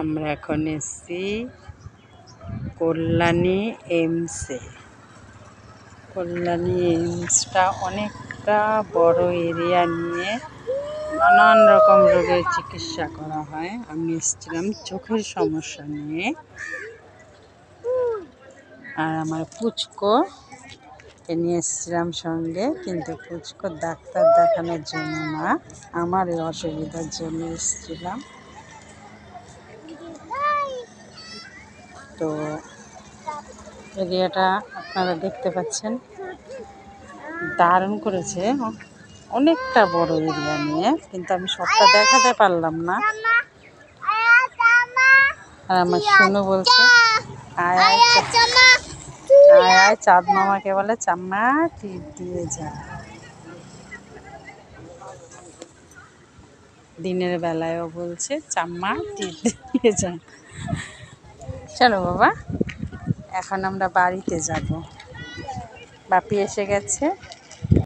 আমরা এখন এসেছি কল্যাণী এইমসে। কল্যাণী এইমসটা অনেকটা বড় এরিয়া নিয়ে নানান রকম রোগের চিকিৎসা করা হয়। আমি এসেছিলাম চোখের সমস্যা নিয়ে, আর আমার পুচকো নিয়ে এসেছিলাম সঙ্গে, কিন্তু পুচকো ডাক্তার দেখানোর জন্য না, আমার এই অসুবিধার জন্য এসেছিলাম। তো এরিয়াটা আপনারা দেখতে পাচ্ছেন, দারুণ করেছে, অনেকটা বড় এরিয়া নিয়ে, কিন্তু আমি সবটা দেখাতে পারলাম না। আর আমার শুনু বলছে আয় আয় আয় আয়, চাঁদ মামাকে বলে চাম্মা টিপ দিয়ে যা। দিনের বেলায়ও বলছে চাম্মা টিপ দিয়ে যা। চলো বাবা, এখন আমরা বাড়িতে যাব। বাপি এসে গেছে।